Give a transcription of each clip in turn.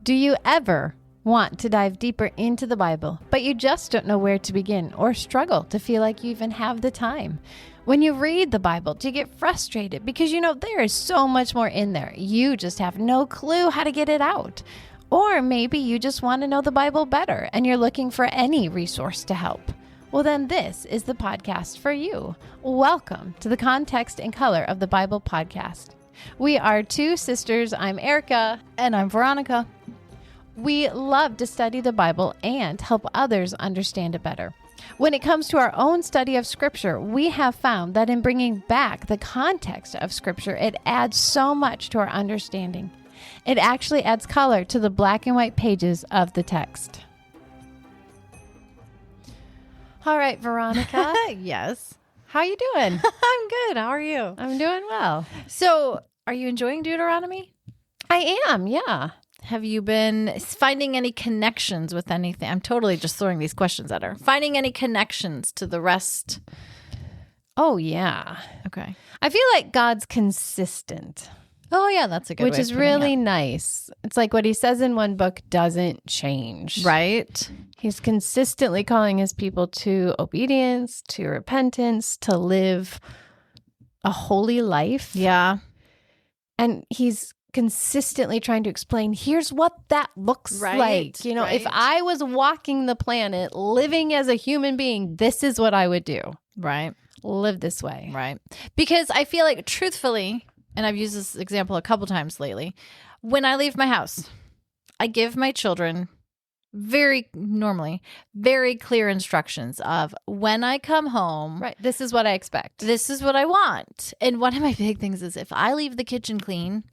Do you ever want to dive deeper into the Bible, but you just don't know where to begin or struggle to feel like you even have the time? When you read the Bible, do you get frustrated because you know there is so much more in there? You just have no clue how to get it out. Or maybe you just want to know the Bible better and you're looking for any resource to help. Well, then this is the podcast for you. Welcome to the Context and Color of the Bible podcast. We are two sisters. I'm Erica. And I'm Veronica. We love to study the Bible and help others understand it better. When it comes to our own study of Scripture, we have found that in bringing back the context of Scripture, it adds so much to our understanding. It actually adds color to the black and white pages of the text. All right, Veronica. Yes. How you doing? I'm good. How are you? I'm doing well. So, are you enjoying Deuteronomy? I am, yeah. Have you been finding any connections with anything? I'm totally just throwing these questions at her. Finding any connections to the rest? Oh, yeah. Okay. I feel like God's consistent. Oh, yeah, that's a good Which way is of putting really it. nice. It's like what he says in one book doesn't change. Right? He's consistently calling his people to obedience, to repentance, to live a holy life. Yeah. And he's consistently trying to explain, here's what that looks Right, like. You know, right. if I was walking the planet, living as a human being, this is what I would do. Right. Live this way. Right. Because I feel like, truthfully, and I've used this example a couple times lately, when I leave my house, I give my children very clear instructions of when I come home. Right. This is what I expect. This is what I want. And one of my big things is if I leave the kitchen clean,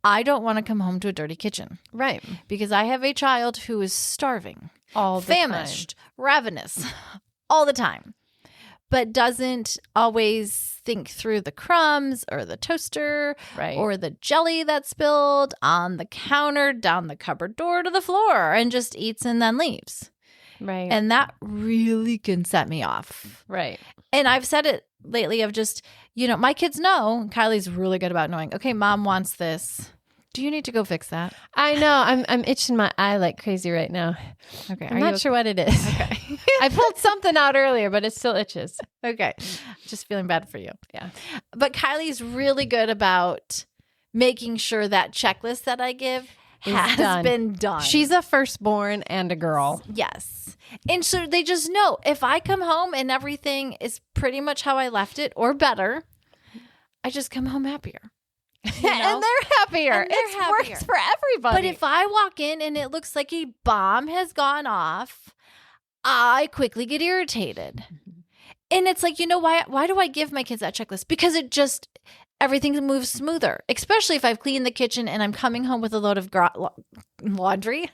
I don't want to come home to a dirty kitchen. Right. Because I have a child who is starving, All the famished, ravenous all the time, but doesn't always think through the crumbs or the toaster Right. or the jelly that spilled on the counter, down the cupboard door to the floor, and just eats and then leaves. Right. And that really can set me off. Right. And I've said it lately of just, you know, my kids know, Kylie's really good about knowing, okay, mom wants this. Do you need to go fix that? I know. I'm itching my eye like crazy right now. Okay. I'm not sure what it is. Okay. I pulled something out earlier, but it still itches. Okay. Just feeling bad for you. Yeah. But Kylie's really good about making sure that checklist that I give has done. been done. She's a firstborn and a girl. Yes. And so they just know if I come home and everything is pretty much how I left it or better, I just come home happier. You know? And they're happier. And they're It happier. works for everybody. But if I walk in and it looks like a bomb has gone off, I quickly get irritated. And it's like, you know, why do I give my kids that checklist? Because it just, everything moves smoother, especially if I've cleaned the kitchen and I'm coming home with a load of groceries.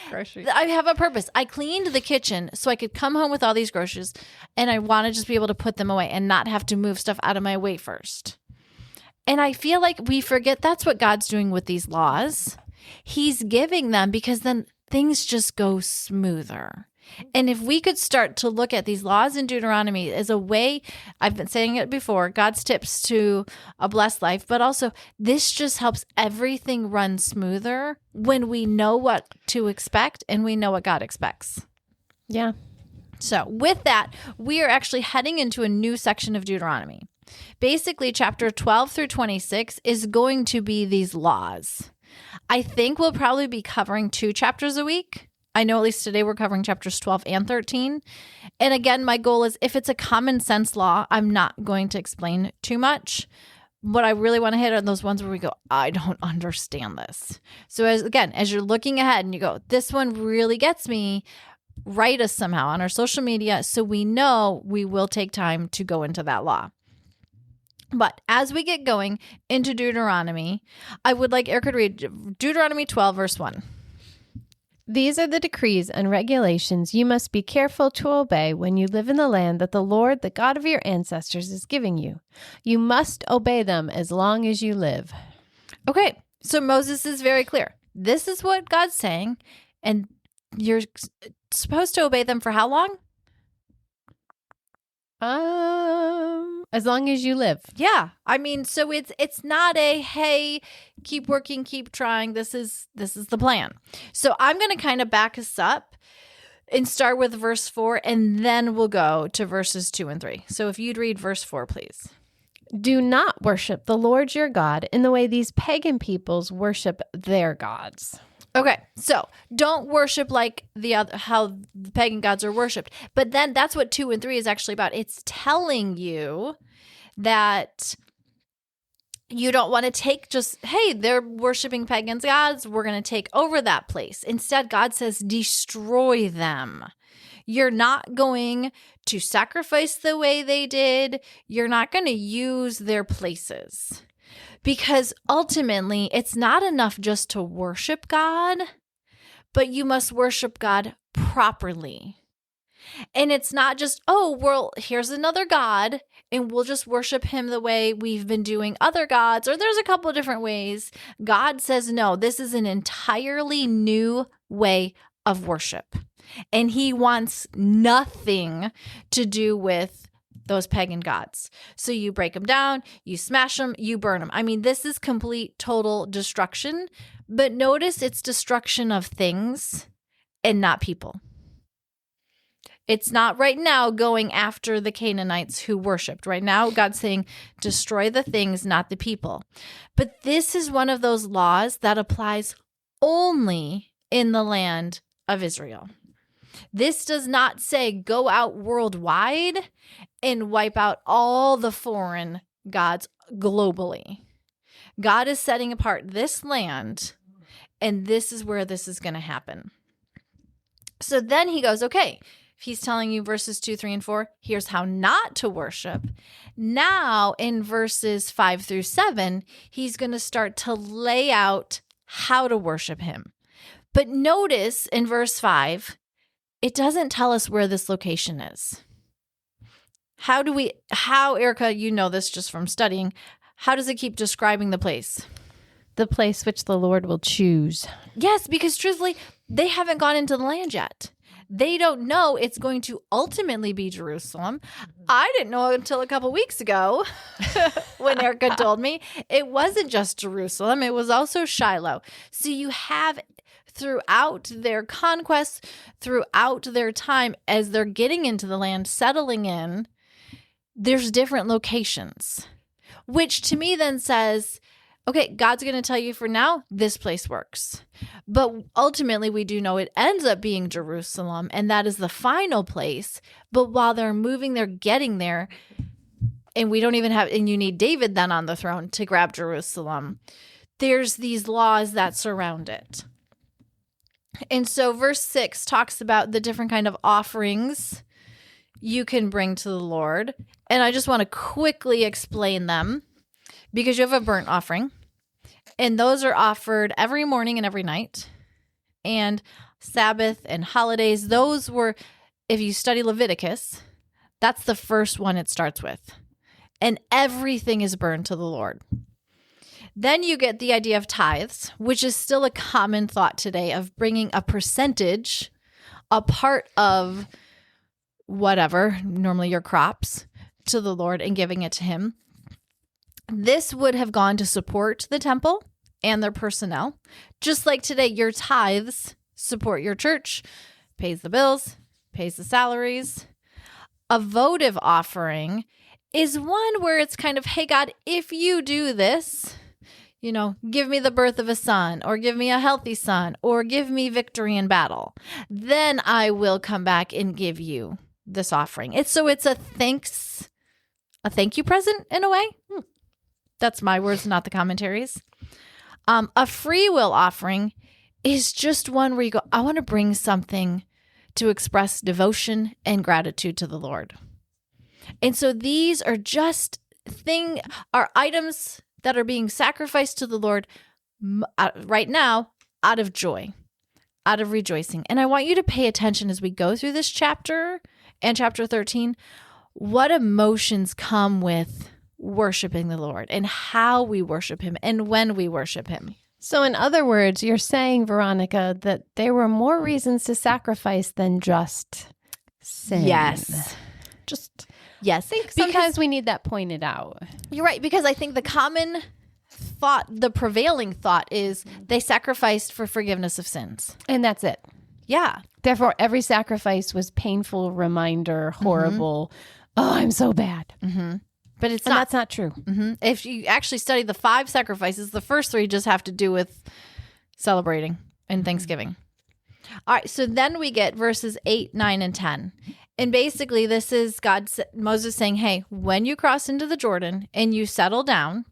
Groceries. I have a purpose. I cleaned the kitchen so I could come home with all these groceries and I want to just be able to put them away and not have to move stuff out of my way first. And I feel like we forget that's what God's doing with these laws. He's giving them because then things just go smoother. And if we could start to look at these laws in Deuteronomy as a way, I've been saying it before, God's tips to a blessed life, but also this just helps everything run smoother when we know what to expect and we know what God expects. Yeah. So with that, we are actually heading into a new section of Deuteronomy. Basically, chapter 12 through 26 is going to be these laws. I think we'll probably be covering 2 chapters a week. I know at least today we're covering chapters 12 and 13. And again, my goal is if it's a common sense law, I'm not going to explain too much. What I really want to hit are those ones where we go, I don't understand this. So as you're looking ahead and you go, this one really gets me, write us somehow on our social media so we know we will take time to go into that law. But as we get going into Deuteronomy, I would like Erica to read Deuteronomy 12, verse 1. These are the decrees and regulations you must be careful to obey when you live in the land that the Lord, the God of your ancestors, is giving you. You must obey them as long as you live. Okay, so Moses is very clear. This is what God's saying, and you're supposed to obey them for how long? As long as you live. Yeah. I mean, so it's not a, hey, keep working, keep trying. This is the plan. So I'm going to kind of back us up and start with verse 4, and then we'll go to verses 2 and 3. So if you'd read verse 4, please. Do not worship the Lord your God in the way these pagan peoples worship their gods. Okay, so don't worship like how the pagan gods are worshipped. But then that's what 2 and 3 is actually about. It's telling you that you don't want to take just, hey, they're worshiping pagan gods, we're going to take over that place. Instead, God says, destroy them. You're not going to sacrifice the way they did. You're not going to use their places. Because ultimately, it's not enough just to worship God, but you must worship God properly. And it's not just, oh, well, here's another God, and we'll just worship him the way we've been doing other gods, or there's a couple of different ways. God says, no, this is an entirely new way of worship. And he wants nothing to do with those pagan gods. So you break them down, you smash them, you burn them. I mean, this is complete, total destruction. But notice it's destruction of things and not people. It's not right now going after the Canaanites who worshiped. Right now, God's saying, destroy the things, not the people. But this is one of those laws that applies only in the land of Israel. This does not say go out worldwide and wipe out all the foreign gods globally. God is setting apart this land, and this is where this is going to happen. So then he goes, okay, if he's telling you verses 2, 3, and 4, here's how not to worship. Now in verses 5 through 7, he's going to start to lay out how to worship him. But notice in verse 5, it doesn't tell us where this location is. How, Erica, you know this just from studying, how does it keep describing the place? The place which the Lord will choose. Yes, because truthfully, they haven't gone into the land yet. They don't know it's going to ultimately be Jerusalem. I didn't know until a couple weeks ago when Erica told me it wasn't just Jerusalem. It was also Shiloh. So you have throughout their conquests, throughout their time as they're getting into the land, settling in, there's different locations, which to me then says, okay, God's going to tell you for now, this place works. But ultimately, we do know it ends up being Jerusalem, and that is the final place. But while they're moving, they're getting there, and we don't even have, and you need David then on the throne to grab Jerusalem. There's these laws that surround it. And so verse 6 talks about the different kind of offerings you can bring to the Lord. And I just want to quickly explain them because you have a burnt offering. And those are offered every morning and every night. And Sabbath and holidays, those were, if you study Leviticus, that's the first one it starts with. And everything is burned to the Lord. Then you get the idea of tithes, which is still a common thought today of bringing a percentage, a part of whatever, normally your crops, to the Lord and giving it to him. This would have gone to support the temple and their personnel. Just like today, your tithes support your church, pays the bills, pays the salaries. A votive offering is one where it's kind of, hey, God, if you do this, you know, give me the birth of a son, or give me a healthy son, or give me victory in battle, then I will come back and give you this offering. It's a thank you present in a way. That's my words, not the commentaries. A free will offering is just one where you go, I want to bring something to express devotion and gratitude to the Lord. And so these are just items that are being sacrificed to the Lord right now out of joy, out of rejoicing. And I want you to pay attention as we go through this chapter and chapter 13, what emotions come with worshiping the Lord and how we worship him and when we worship him. So in other words, you're saying, Veronica, that there were more reasons to sacrifice than just sin. Yes. Just Yes. I think sometimes we need that pointed out. You're right, because I think the common thought, the prevailing thought is they sacrificed for forgiveness of sins. And that's it. Yeah. Therefore, every sacrifice was painful, reminder, horrible. Oh, I'm so bad. But it's And not. that's not true. If you actually study the 5 sacrifices, the first 3 just have to do with celebrating and Thanksgiving. All right, so then we get verses 8, 9, and 10. And basically, this is Moses saying, hey, when you cross into the Jordan and you settle down,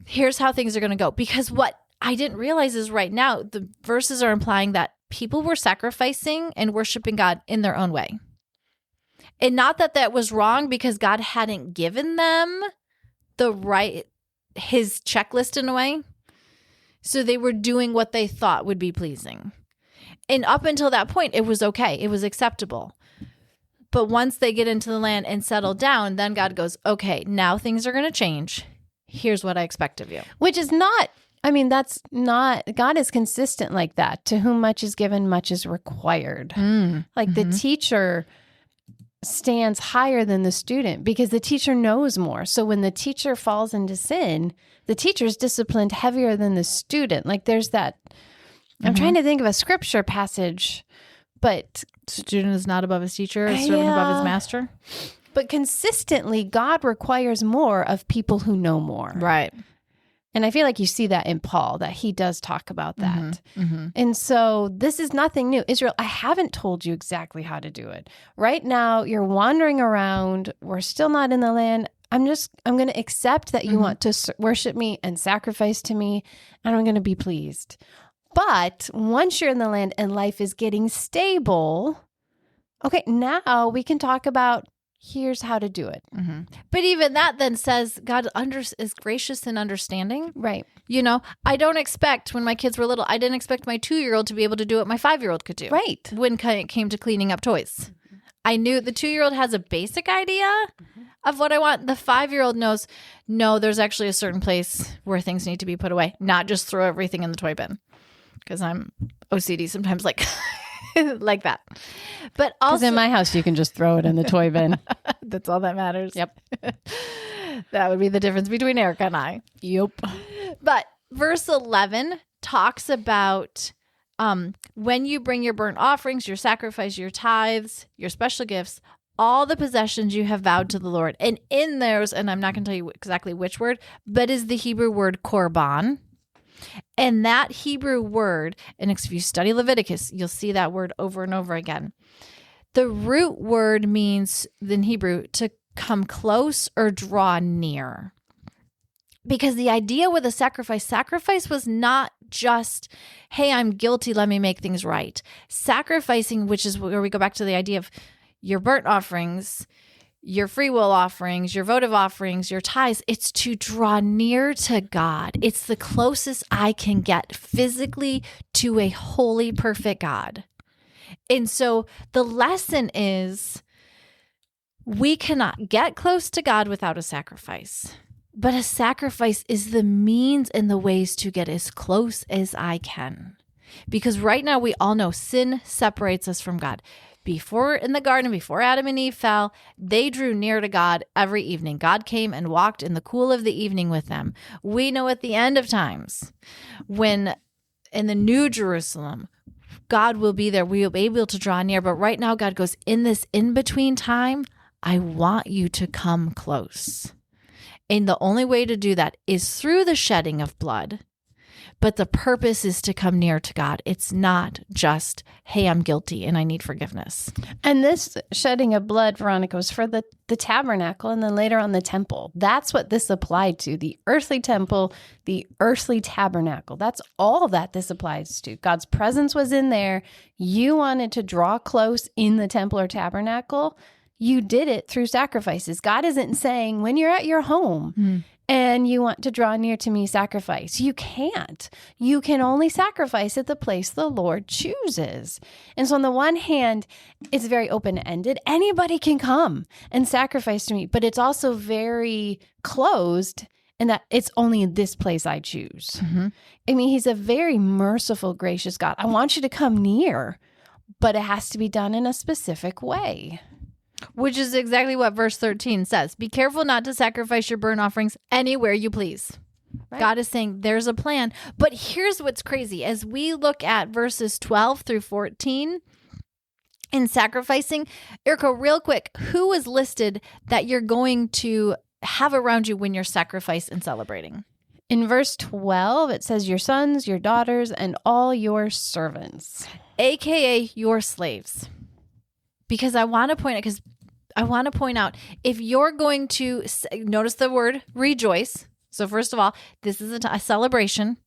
here's how things are going to go. Because what I didn't realize is right now, the verses are implying that people were sacrificing and worshiping God in their own way. And not that that was wrong, because God hadn't given them his checklist in a way. So they were doing what they thought would be pleasing. And up until that point, it was okay. It was acceptable. But once they get into the land and settle down, then God goes, okay, now things are going to change. Here's what I expect of you. Which is not, that's not, God is consistent like that. To whom much is given, much is required. The teacher stands higher than the student because the teacher knows more. So when the teacher falls into sin, the teacher is disciplined heavier than the student. Like there's that, I'm trying to think of a scripture passage, but Student is not above his teacher, a servant above his master. But consistently, God requires more of people who know more. Right. And I feel like you see that in Paul, that he does talk about that. And so this is nothing new. Israel, I haven't told you exactly how to do it. Right now, you're wandering around. We're still not in the land. I'm going to accept that you want to worship me and sacrifice to me, and I'm going to be pleased. But once you're in the land and life is getting stable, okay, now we can talk about here's how to do it. But even that then says God is gracious and understanding. Right. I don't expect, when my kids were little, I didn't expect my 2-year-old to be able to do what my 5-year-old could do. Right. When it came to cleaning up toys. I knew the 2-year-old has a basic idea of what I want. The 5-year-old knows, no, there's actually a certain place where things need to be put away, not just throw everything in the toy bin. Because I'm OCD sometimes like that. But also in my house, you can just throw it in the toy bin. That's all that matters. Yep. That would be the difference between Erica and I. Yep. But verse 11 talks about when you bring your burnt offerings, your sacrifice, your tithes, your special gifts, all the possessions you have vowed to the Lord. And in those, and I'm not going to tell you exactly which word, but is the Hebrew word korban. And that Hebrew word, and if you study Leviticus, you'll see that word over and over again. The root word means, in Hebrew, to come close or draw near. Because the idea with a sacrifice was not just, hey, I'm guilty, let me make things right. Sacrificing, which is where we go back to the idea of your burnt offerings, your free will offerings, your votive offerings, your tithes, it's to draw near to God. It's the closest I can get physically to a holy, perfect God. And so the lesson is we cannot get close to God without a sacrifice. But a sacrifice is the means and the ways to get as close as I can. Because right now we all know sin separates us from God. Before in the garden, before Adam and Eve fell, they drew near to God every evening. God came and walked in the cool of the evening with them. We know at the end of times, when in the New Jerusalem, God will be there. We will be able to draw near. But right now, God goes, in this in-between time, I want you to come close. And the only way to do that is through the shedding of blood. But the purpose is to come near to God. It's not just, hey, I'm guilty and I need forgiveness. And this shedding of blood, Veronica, was for the tabernacle and then later on the temple. That's what this applied to. The earthly temple, the earthly tabernacle. That's all that this applies to. God's presence was in there. You wanted to draw close in the temple or tabernacle. You did it through sacrifices. God isn't saying when you're at your home and you want to draw near to me, sacrifice. You can't. You can only sacrifice at the place the Lord chooses. And so on the one hand, it's very open-ended. Anybody can come and sacrifice to me, but it's also very closed in that it's only in this place I choose. I mean, he's a very merciful, gracious God. I want you to come near, but it has to be done in a specific way. Which is exactly what verse 13 says. Be careful not to sacrifice your burnt offerings anywhere you please. Right. God is saying there's a plan. But here's what's crazy. As we look at verses 12 through 14 in sacrificing, Erica, real quick, who is listed that you're going to have around you when you're sacrifice and celebrating? In verse 12, it says your sons, your daughters, and all your servants. AKA your slaves. Because I want to point out, if you're going to, notice the word rejoice. So first of all, this is a celebration.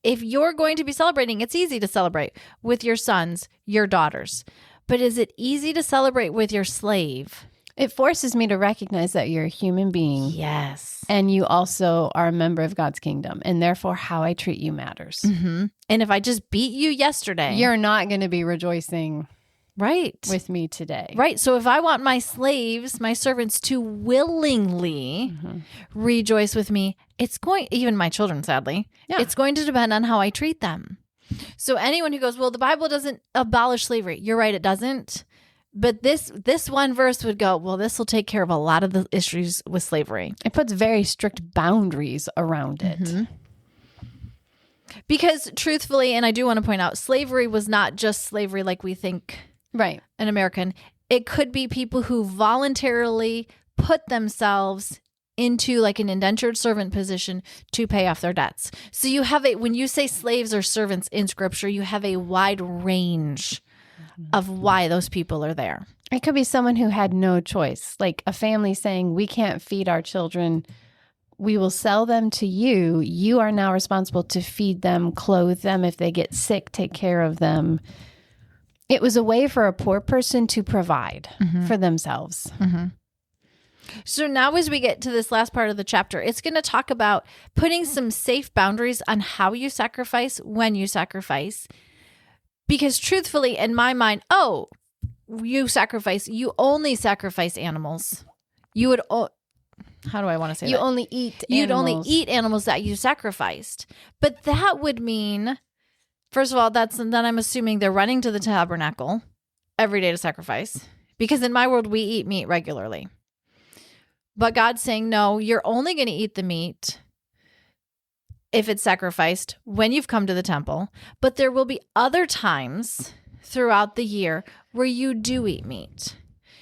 If you're going to be celebrating, it's easy to celebrate with your sons, your daughters. But is it easy to celebrate with your slave? It forces me to recognize that you're a human being. Yes. And you also are a member of God's kingdom. And therefore, how I treat you matters. Mm-hmm. And if I just beat you yesterday, you're not going to be rejoicing with me today. Right. So if I want my slaves, my servants to willingly rejoice with me, even my children, sadly, it's going to depend on how I treat them. So anyone who goes, well, the Bible doesn't abolish slavery. You're right, it doesn't. But this one verse would go, well, this will take care of a lot of the issues with slavery. It puts very strict boundaries around it. Mm-hmm. Because truthfully, and I do want to point out, slavery was not just slavery like we think. Right. An American. It could be people who voluntarily put themselves into like an indentured servant position to pay off their debts. So you have when you say slaves or servants in scripture, you have a wide range of why those people are there. It could be someone who had no choice, like a family saying, we can't feed our children. We will sell them to you. You are now responsible to feed them, clothe them. If they get sick, take care of them. It was a way for a poor person to provide for themselves. Mm-hmm. So now as we get to this last part of the chapter, it's going to talk about putting some safe boundaries on how you sacrifice, when you sacrifice. Because truthfully, in my mind, you only sacrifice animals. You would, how do I want to say that? You only eat animals. You'd only eat animals that you sacrificed. But that would mean, first of all, then I'm assuming they're running to the tabernacle every day to sacrifice. Because in my world, we eat meat regularly. But God's saying, no, you're only going to eat the meat if it's sacrificed when you've come to the temple. But there will be other times throughout the year where you do eat meat.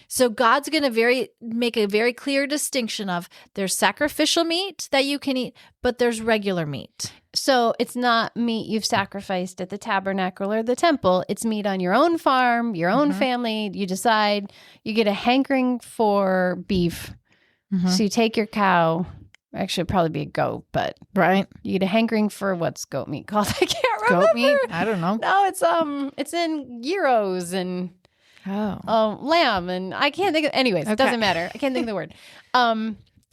So God's going to make a very clear distinction of there's sacrificial meat that you can eat, but there's regular meat. So it's not meat you've sacrificed at the tabernacle or the temple. It's meat on your own farm, your own family. You decide you get a hankering for beef. So you take your cow. Actually, it'd probably be a goat, but you get a hankering for what's goat meat called? I can't remember. Goat meat? I don't know. No, it's in gyros and lamb, and I can't think of. Anyways, it doesn't matter. I can't think of the word.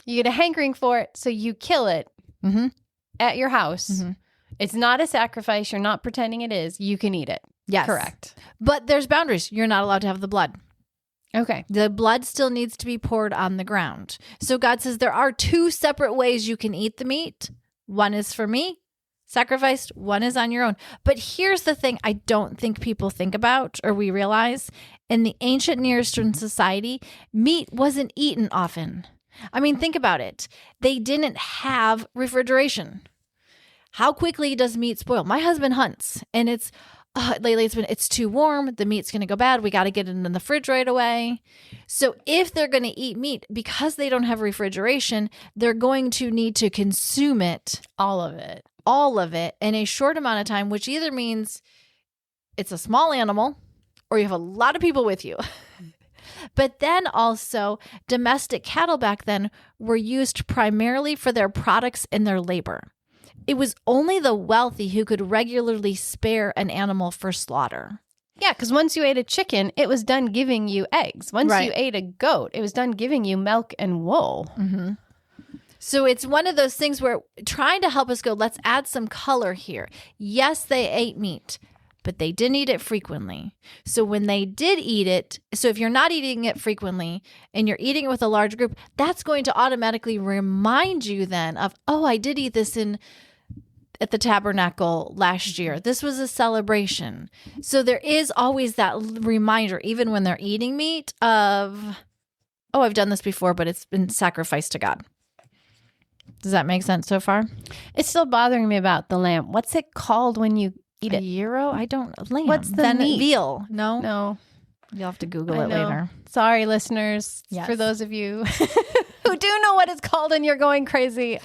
You get a hankering for it, so you kill it at your house. It's not a sacrifice. You're not pretending it is. You can eat it. Yes, correct. But there's boundaries. You're not allowed to have the blood. Okay. The blood still needs to be poured on the ground. So God says there are two separate ways you can eat the meat. One is for me, sacrificed. One is on your own. But here's the thing I don't think people think about or we realize. In the ancient Near Eastern society, meat wasn't eaten often. I mean, think about it. They didn't have refrigeration. How quickly does meat spoil? My husband hunts, and lately it's too warm. The meat's going to go bad. We got to get it in the fridge right away. So if they're going to eat meat, because they don't have refrigeration, they're going to need to consume it. All of it in a short amount of time, which either means it's a small animal or you have a lot of people with you. But then also domestic cattle back then were used primarily for their products and their labor. It was only the wealthy who could regularly spare an animal for slaughter. Yeah, because once you ate a chicken, it was done giving you eggs. Once you ate a goat, it was done giving you milk and wool. So it's one of those things where trying to help us go, let's add some color here. Yes, they ate meat, but they didn't eat it frequently. So when they did eat it, so if you're not eating it frequently and you're eating it with a large group, that's going to automatically remind you then of, I did eat this at the tabernacle last year. This was a celebration. So there is always that reminder, even when they're eating meat, of oh, I've done this before, but it's been sacrificed to God. Does that make sense so far? It's still bothering me about the lamb. What's it called when you eat it? Gyro? I don't. Lamb. What's the then meat? Veal? No. No. You'll have to Google I it know. later. Sorry, listeners. Yes. For those of you who do know what it's called and you're going crazy.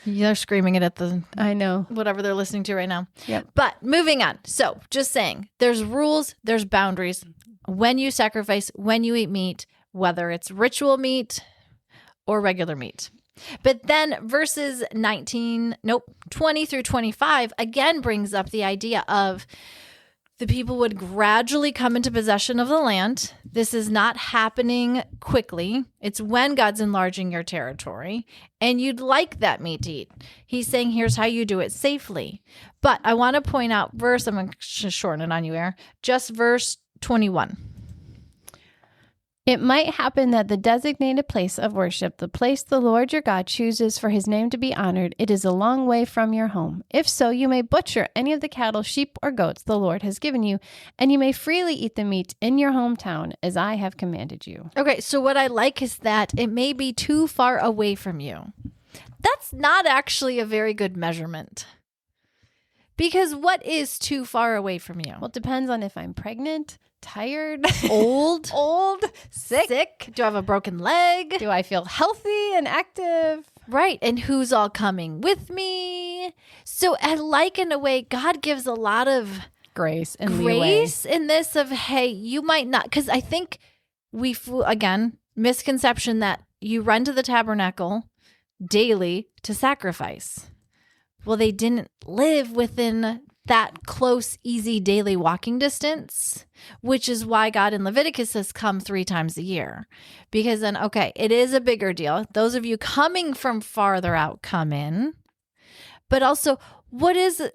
They're screaming it at the I know. whatever they're listening to right now. Yep. But moving on. So just saying, there's rules, there's boundaries. When you sacrifice, when you eat meat, whether it's ritual meat or regular meat. But then verses 20 through 25 again brings up the idea of the people would gradually come into possession of the land. This is not happening quickly. It's when God's enlarging your territory, and you'd like that meat to eat. He's saying, here's how you do it safely. But I want to point out I'm going to shorten it on you, Erin, just verse 21. It might happen that the designated place of worship, the place the Lord your God chooses for his name to be honored, it is a long way from your home. If so, you may butcher any of the cattle, sheep, or goats the Lord has given you, and you may freely eat the meat in your hometown, as I have commanded you. Okay, so what I like is that it may be too far away from you. That's not actually a very good measurement. Because what is too far away from you? Well, it depends on if I'm pregnant, tired, Old, sick. Do I have a broken leg? Do I feel healthy and active? Right. And who's all coming with me? So I like, in a way, God gives a lot of Grace and leeway. in this of, hey, you might not, because I think again, misconception that you run to the tabernacle daily to sacrifice. Well, they didn't live within that close, easy daily walking distance, which is why God in Leviticus says come 3 times a year. Because then, okay, it is a bigger deal. Those of you coming from farther out, come in. But also, what is it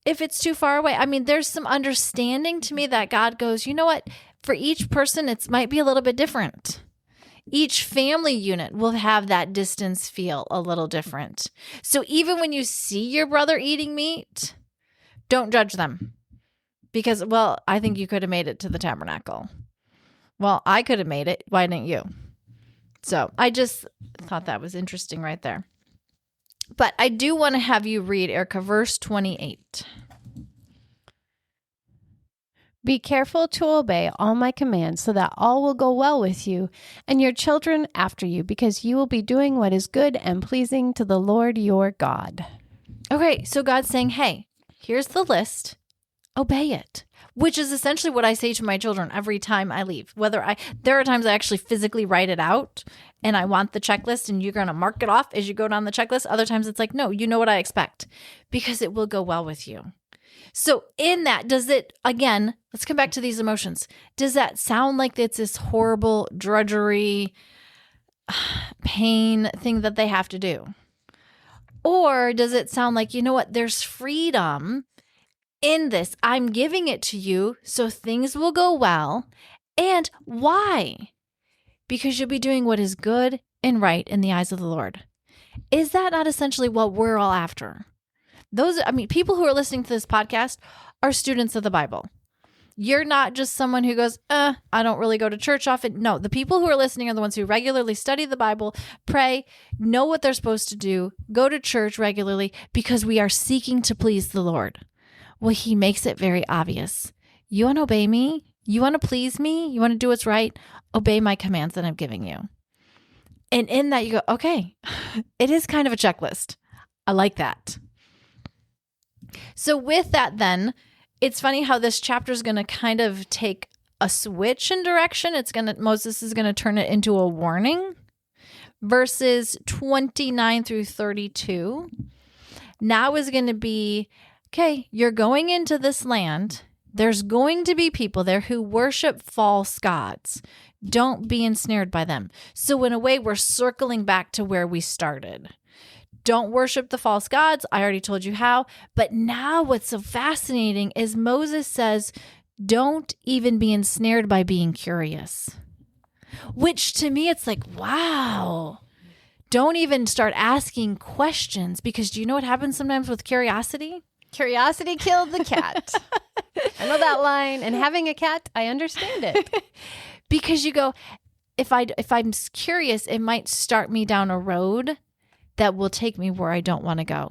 if it's too far away? I mean, there's some understanding to me that God goes, you know what? For each person, it might be a little bit different. Each family unit will have that distance feel a little different. So even when you see your brother eating meat, don't judge them. Because, well, I think you could have made it to the tabernacle. Well, I could have made it. Why didn't you? So I just thought that was interesting right there. But I do want to have you read, Erica, verse 28. Be careful to obey all my commands so that all will go well with you and your children after you, because you will be doing what is good and pleasing to the Lord your God. Okay, so God's saying, hey, here's the list. Obey it, which is essentially what I say to my children every time I leave. There are times I actually physically write it out and I want the checklist and you're going to mark it off as you go down the checklist. Other times it's like, no, you know what I expect because it will go well with you. So in that, does it, again, let's come back to these emotions. Does that sound like it's this horrible drudgery, pain thing that they have to do? Or does it sound like, you know what, there's freedom in this. I'm giving it to you so things will go well. And why? Because you'll be doing what is good and right in the eyes of the Lord. Is that not essentially what we're all after? People who are listening to this podcast are students of the Bible. You're not just someone who goes, I don't really go to church often. No, the people who are listening are the ones who regularly study the Bible, pray, know what they're supposed to do, go to church regularly because we are seeking to please the Lord. Well, he makes it very obvious. You want to obey me? You want to please me? You want to do what's right? Obey my commands that I'm giving you. And in that you go, okay, it is kind of a checklist. I like that. So with that then, it's funny how this chapter is going to kind of take a switch in direction. Moses is going to turn it into a warning. Verses 29 through 32 now is going to be, okay, you're going into this land. There's going to be people there who worship false gods. Don't be ensnared by them. So in a way, we're circling back to where we started. Don't worship the false gods. I already told you how. But now what's so fascinating is Moses says, don't even be ensnared by being curious. Which to me, it's like, wow. Don't even start asking questions, because do you know what happens sometimes with curiosity? Curiosity killed the cat. I know that line. And having a cat, I understand it. Because you go, if I'm curious, it might start me down a road that will take me where I don't want to go.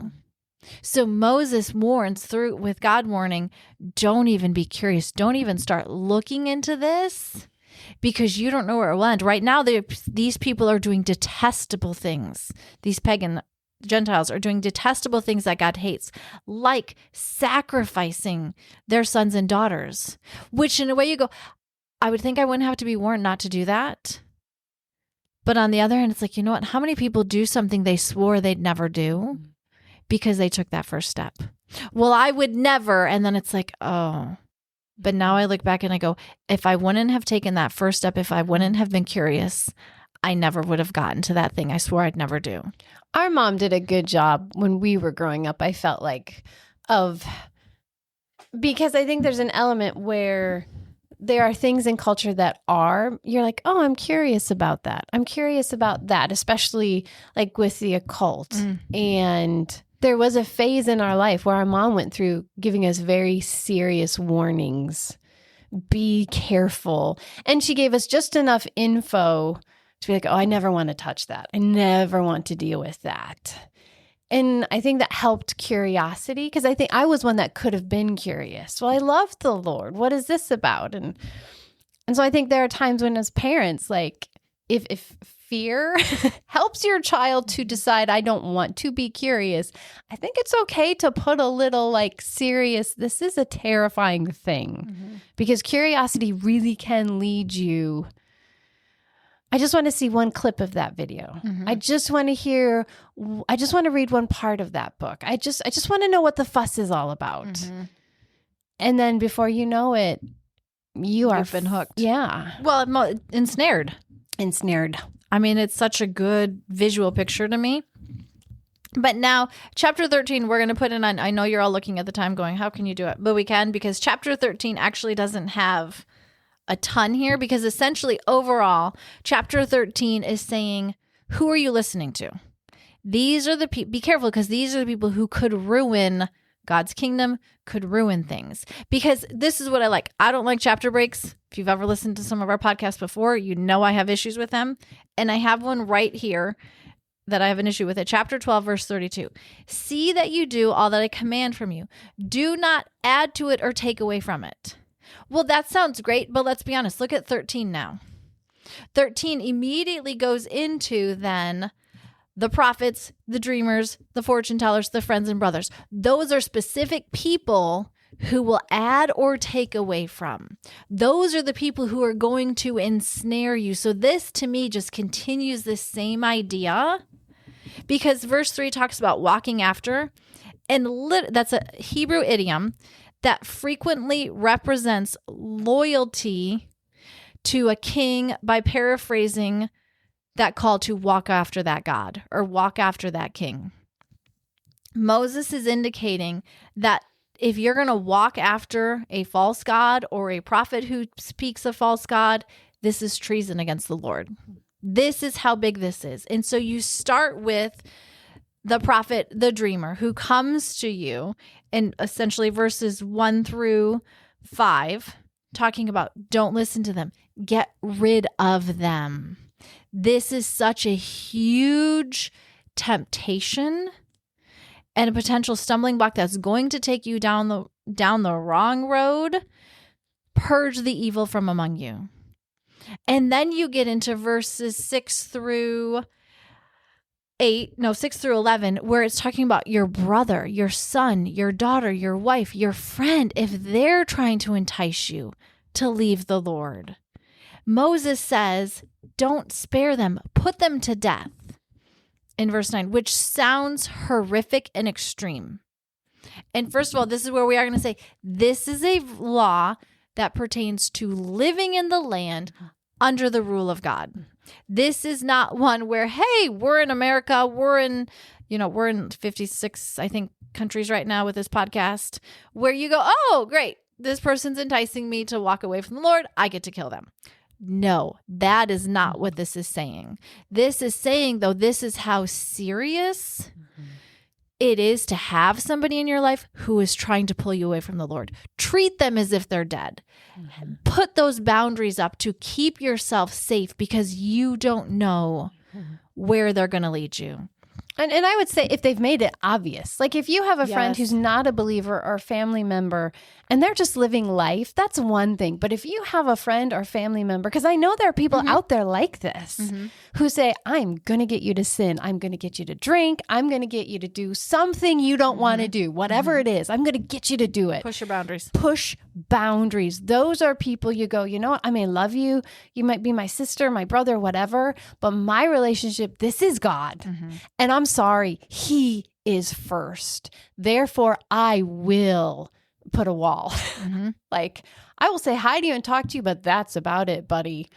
So Moses warns through with God warning, don't even be curious. Don't even start looking into this because you don't know where it will end. Right now, these people are doing detestable things. These pagan Gentiles are doing detestable things that God hates, like sacrificing their sons and daughters, which in a way you go, I would think I wouldn't have to be warned not to do that. But on the other hand, it's like, you know what? How many people do something they swore they'd never do because they took that first step? Well, I would never. And then it's like, oh, but now I look back and I go, if I wouldn't have taken that first step, if I wouldn't have been curious, I never would have gotten to that thing I swore I'd never do. Our mom did a good job when we were growing up, I felt like, because I think there's an element where there are things in culture that you're like, oh, I'm curious about that. I'm curious about that, especially like with the occult. And there was a phase in our life where our mom went through giving us very serious warnings. Be careful. And she gave us just enough info to be like, oh, I never want to touch that. I never want to deal with that. And I think that helped curiosity because I think I was one that could have been curious. Well, I love the Lord. What is this about? And so I think there are times when as parents, like if fear helps your child to decide I don't want to be curious, I think it's okay to put a little like serious, this is a terrifying thing because curiosity really can lead you. I just want to see one clip of that video. I just want to read one part of that book. I just want to know what the fuss is all about. And then before you know it, you've been hooked. Yeah. Well, ensnared. I mean, it's such a good visual picture to me. But now, chapter 13, we're going to put in on, I know you're all looking at the time going, how can you do it? But we can because chapter 13 actually doesn't have a ton here because essentially overall, chapter 13 is saying, who are you listening to? These are the people, be careful because these are the people who could ruin God's kingdom, could ruin things. Because this is what I like. I don't like chapter breaks. If you've ever listened to some of our podcasts before, you know I have issues with them. And I have one right here that I have an issue with it. Chapter 12, verse 32. See that you do all that I command from you. Do not add to it or take away from it. Well, that sounds great, but let's be honest. Look at 13 now. 13 immediately goes into then the prophets, the dreamers, the fortune tellers, the friends and brothers. Those are specific people who will add or take away from. Those are the people who are going to ensnare you. So this to me just continues this same idea because verse 3 talks about walking after, and that's a Hebrew idiom that frequently represents loyalty to a king by paraphrasing that call to walk after that God or walk after that king. Moses is indicating that if you're going to walk after a false god or a prophet who speaks a false god, this is treason against the Lord. This is how big this is. And so you start with the prophet, the dreamer, who comes to you in essentially verses 1 through 5, talking about don't listen to them, get rid of them. This is such a huge temptation and a potential stumbling block that's going to take you down the wrong road. Purge the evil from among you. And then you get into verses 6 through 11, where it's talking about your brother, your son, your daughter, your wife, your friend, if they're trying to entice you to leave the Lord. Moses says, don't spare them, put them to death. In verse 9, which sounds horrific and extreme. And first of all, this is where we are going to say, this is a law that pertains to living in the land under the rule of God. This is not one where, hey, we're in America, we're in 56, I think, countries right now with this podcast, where you go, oh, great, this person's enticing me to walk away from the Lord, I get to kill them. No, that is not what this is saying. This is saying, though, this is how serious it is to have somebody in your life who is trying to pull you away from the Lord. Treat them as if they're dead. Put those boundaries up to keep yourself safe because you don't know where they're going to lead you. And I would say if they've made it obvious, like if you have a friend Yes. who's not a believer or a family member and they're just living life, that's one thing. But if you have a friend or family member, because I know there are people out there like this who say, I'm going to get you to sin. I'm going to get you to drink. I'm going to get you to do something you don't want to do, whatever it is. I'm going to get you to do it. Push your boundaries. Push boundaries. Those are people you go, you know what? I may love you. You might be my sister, my brother, whatever. But my relationship, this is God. And I'm sorry, he is first. Therefore, I will put a wall. Like, I will say hi to you and talk to you, but that's about it, buddy.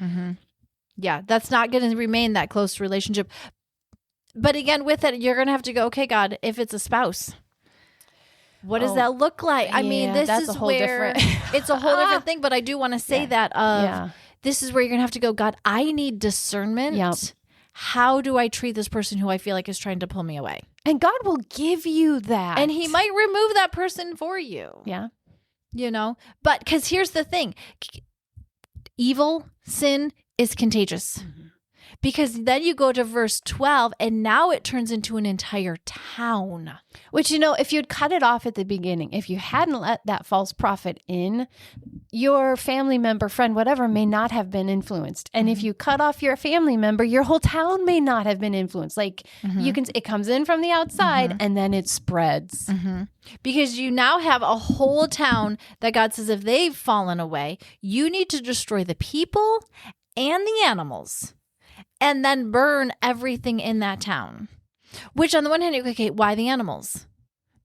Yeah, that's not going to remain that close relationship. But again, with it, you're going to have to go, okay, God, if it's a spouse, what does that look like? I mean, this that's is a whole where it's a whole different thing. But I do want to say that this is where you're going to have to go, God, I need discernment. Yep. How do I treat this person who I feel like is trying to pull me away? And God will give you that. And he might remove that person for you. Yeah. You know, but because here's the thing, evil, sin is contagious. Because then you go to verse 12 and now it turns into an entire town. Which, you know, if you'd cut it off at the beginning, if you hadn't let that false prophet in, your family member, friend, whatever, may not have been influenced. And if you cut off your family member, your whole town may not have been influenced. Like it comes in from the outside and then it spreads. Because you now have a whole town that God says if they've fallen away, you need to destroy the people and the animals and then burn everything in that town. Which on the one hand, okay, why the animals?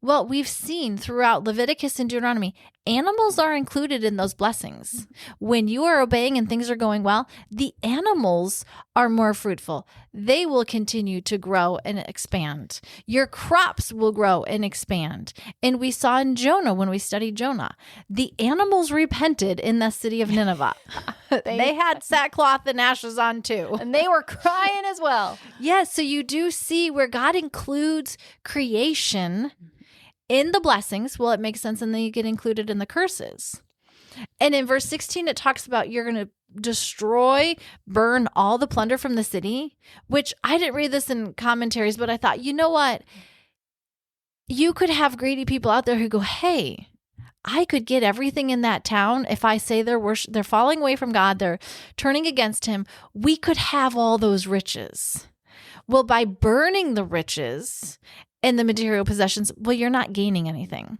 Well, we've seen throughout Leviticus and Deuteronomy, animals are included in those blessings. When you are obeying and things are going well, the animals are more fruitful. They will continue to grow and expand. Your crops will grow and expand. And we saw in Jonah, when we studied Jonah, the animals repented in the city of Nineveh. They had sackcloth and ashes on too. And they were crying as well. Yes, so you do see where God includes creation in the blessings. Well, it makes sense, and then you get included in the curses. And in verse 16, it talks about you're going to destroy, burn all the plunder from the city, which I didn't read this in commentaries, but I thought, you know what? You could have greedy people out there who go, hey, I could get everything in that town if I say they're falling away from God, they're turning against him. We could have all those riches. Well, by burning the riches and the material possessions, well, you're not gaining anything.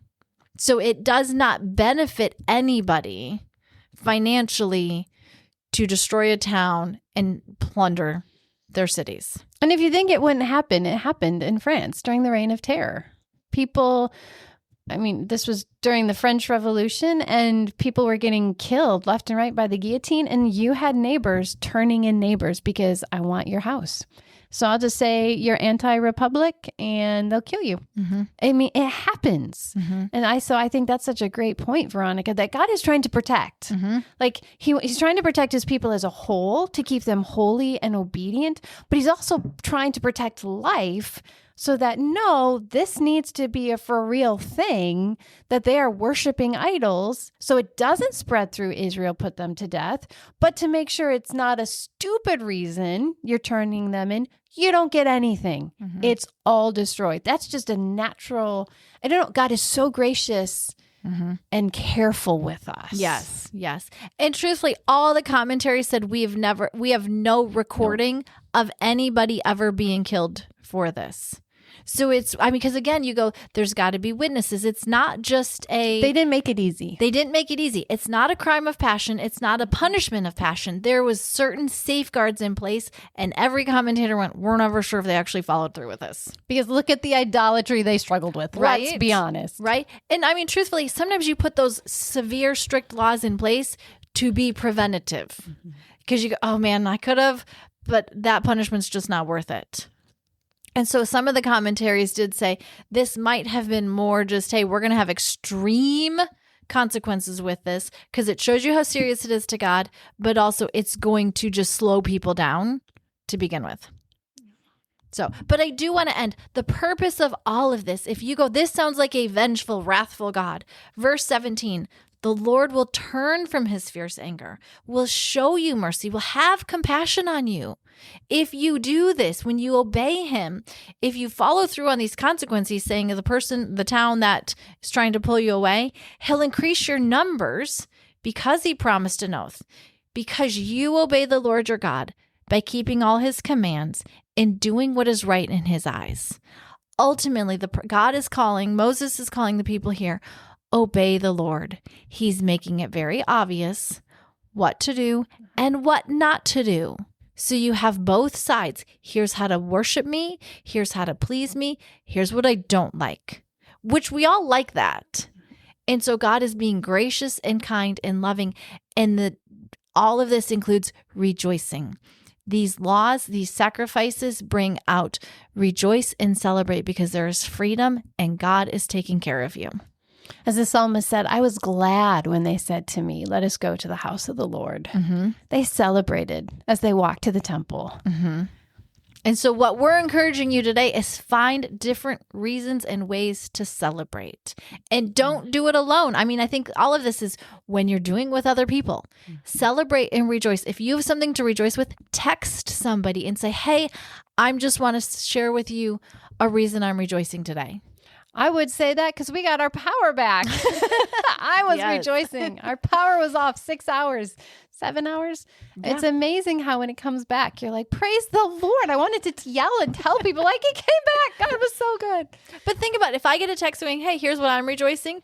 So it does not benefit anybody financially to destroy a town and plunder their cities. And if you think it wouldn't happen, it happened in France during the Reign of Terror. People, I mean, this was during the French Revolution, and people were getting killed left and right by the guillotine, and you had neighbors turning in neighbors because I want your house. So I'll just say you're anti-republic and they'll kill you. I mean, it happens. And I think that's such a great point, Veronica, that God is trying to protect. Like he's trying to protect his people as a whole to keep them holy and obedient, but he's also trying to protect life so that, no, this needs to be a for real thing, that they are worshiping idols so it doesn't spread through Israel, put them to death, but to make sure it's not a stupid reason you're turning them in. You don't get anything. It's all destroyed. That's just a natural, I don't know, God is so gracious and careful with us. Yes, yes. And truthfully, all the commentaries said we have no recording of anybody ever being killed for this. So because again, you go, there's got to be witnesses. It's not just They didn't make it easy. They didn't make it easy. It's not a crime of passion. It's not a punishment of passion. There was certain safeguards in place, and every commentator went, we're never sure if they actually followed through with this. Because look at the idolatry they struggled with. Right. Let's be honest. Right. And I mean, truthfully, sometimes you put those severe, strict laws in place to be preventative. Because you go, oh man, I could have, but that punishment's just not worth it. And so some of the commentaries did say this might have been more just, hey, we're going to have extreme consequences with this because it shows you how serious it is to God, but also it's going to just slow people down to begin with. So, but I do want to end the purpose of all of this. If you go, this sounds like a vengeful, wrathful God. Verse 17, the Lord will turn from his fierce anger, will show you mercy, will have compassion on you. If you do this, when you obey him, if you follow through on these consequences, saying the town that is trying to pull you away, he'll increase your numbers because he promised an oath, because you obey the Lord your God by keeping all his commands and doing what is right in his eyes. Ultimately, Moses is calling the people here, obey the Lord. He's making it very obvious what to do and what not to do. So you have both sides. Here's how to worship me. Here's how to please me. Here's what I don't like, which we all like that. And so God is being gracious and kind and loving. And all of this includes rejoicing. These laws, these sacrifices bring out rejoice and celebrate because there is freedom and God is taking care of you. As the psalmist said, I was glad when they said to me, let us go to the house of the Lord. Mm-hmm. They celebrated as they walked to the temple. Mm-hmm. And so what we're encouraging you today is find different reasons and ways to celebrate. And don't do it alone. I mean, I think all of this is when you're doing with other people. Celebrate and rejoice. If you have something to rejoice with, text somebody and say, hey, I just want to share with you a reason I'm rejoicing today. I would say that because we got our power back. I was rejoicing. Our power was off 6 hours, 7 hours. Yeah. It's amazing how when it comes back, you're like, praise the Lord. I wanted to yell and tell people like it came back. God, it was so good. But think about it. If I get a text saying, hey, here's what I'm rejoicing.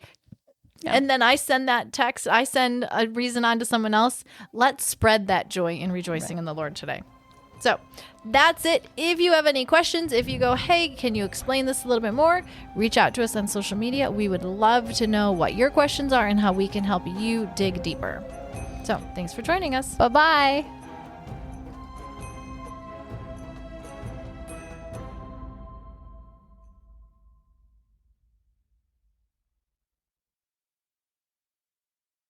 Yeah. And then I send that text, I send a reason on to someone else. Let's spread that joy and rejoicing in the Lord today. So that's it. If you have any questions, if you go, hey, can you explain this a little bit more? Reach out to us on social media. We would love to know what your questions are and how we can help you dig deeper. So thanks for joining us. Bye-bye.